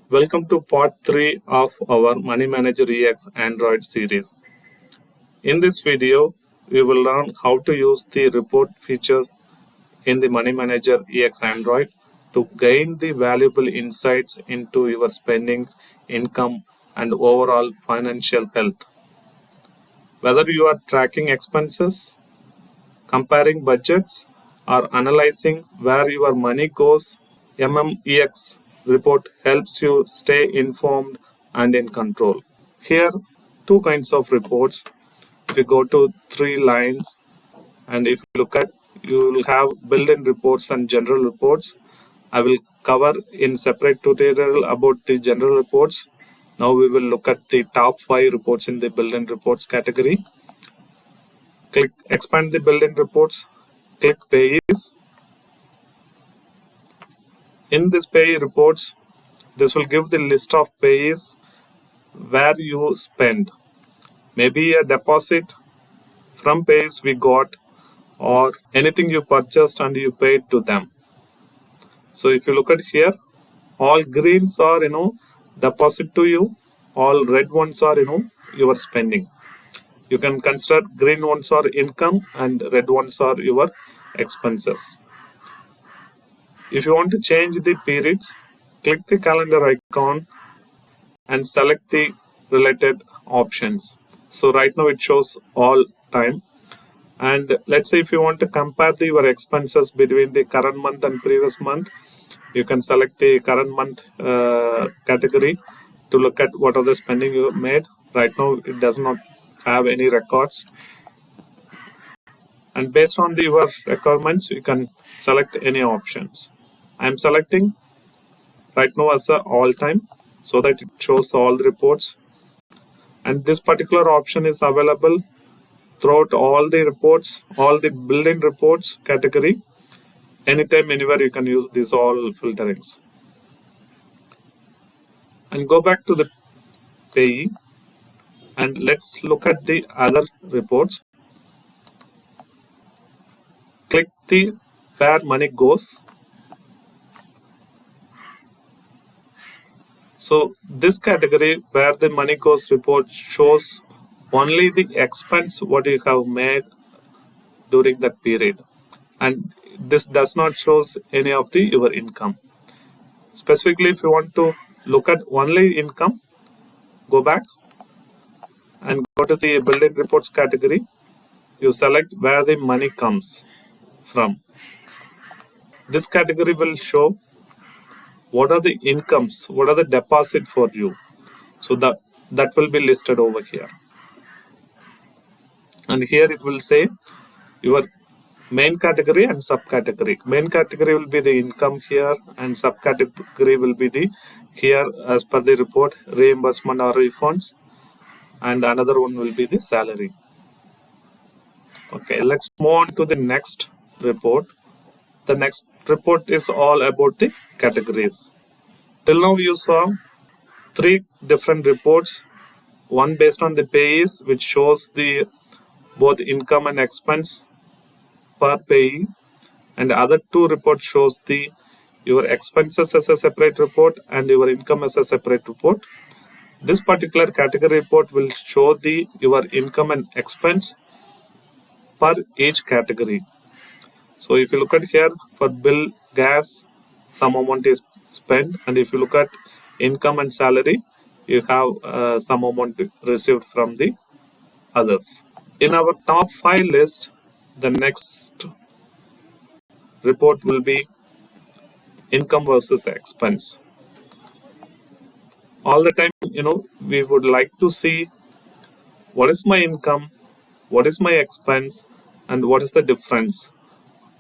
Welcome to part 3 of our Money Manager EX Android series. In this video, we will learn how to use the report features in the Money Manager EX Android to gain the valuable insights into your spendings, income, and overall financial health. Whether you are tracking expenses, comparing budgets, or analyzing where your money goes, MMEX report helps you stay informed and in control. Here, two kinds of reports. If you go to 3 lines, and if you look at, you will have built-in reports and general reports. I will cover in separate tutorial about the general reports. Now we will look at the top 5 reports in the built-in reports category. Click expand the built-in reports. Click payees. In this payee reports, this will give the list of payees where you spend. Maybe a deposit from payees we got, or anything you purchased and you paid to them. So if you look at here, all greens are deposit to you, all red ones are your spending. You can consider green ones are income and red ones are your expenses. If you want to change the periods, click the calendar icon and select the related options. So right now it shows all time. And let's say if you want to compare your expenses between the current month and previous month, you can select the current month category to look at what are the spending you made. Right now it does not have any records. And based on your requirements, you can select any options. I'm selecting right now as a all time so that it shows all the reports. And this particular option is available throughout all the reports, all the built-in reports category. Anytime, anywhere you can use these all filterings. And go back to the payee and let's look at the other reports. Click the where money goes. So this category where the money goes report shows only the expense what you have made during that period, and this does not shows any of the your income. Specifically, if you want to look at only income, go back and go to the built-in reports category. You select where the money comes from. This category will show what are the incomes, what are the deposit for you. So that will be listed over here. And here it will say your main category and subcategory. Main category will be the income here, and subcategory will be the here as per the report reimbursement or refunds, and another one will be the salary. Okay, let's move on to the next report. The next report is all about the categories. Till now you saw 3 different reports. One based on the payees, which shows the both income and expense per payee, and the other 2 reports shows the your expenses as a separate report and your income as a separate report. This particular category report will show the your income and expense per each category. So if you look at here for bill, gas, some amount is spent, and if you look at income and salary, you have some amount received from the others. In our top 5 list, the next report will be income versus expense. All the time, we would like to see what is my income, what is my expense, and what is the difference.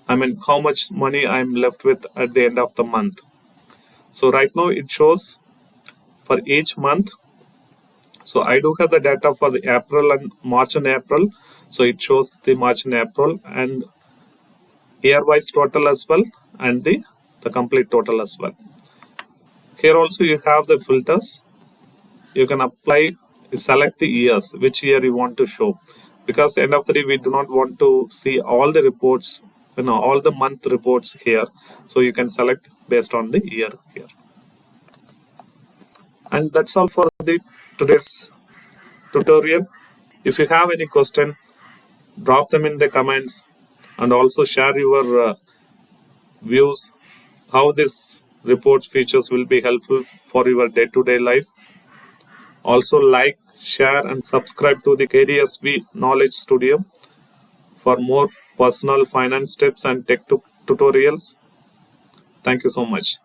I mean, how much money I'm left with at the end of the month. So right now it shows for each month. So I do have the data for the April and March and April. So it shows the March and April and year-wise total as well, and the complete total as well. Here also you have the filters. You can apply, select the years, which year you want to show. Because end of the day, we do not want to see all the reports, all the month reports here. So you can select based on the year here. And that's all for the today's tutorial. If you have any question, drop them in the comments and also share your views how this reports features will be helpful for your day-to-day life. Also like, share and subscribe to the KDSV Knowledge Studio for more personal finance tips and tech tutorials. Thank you so much.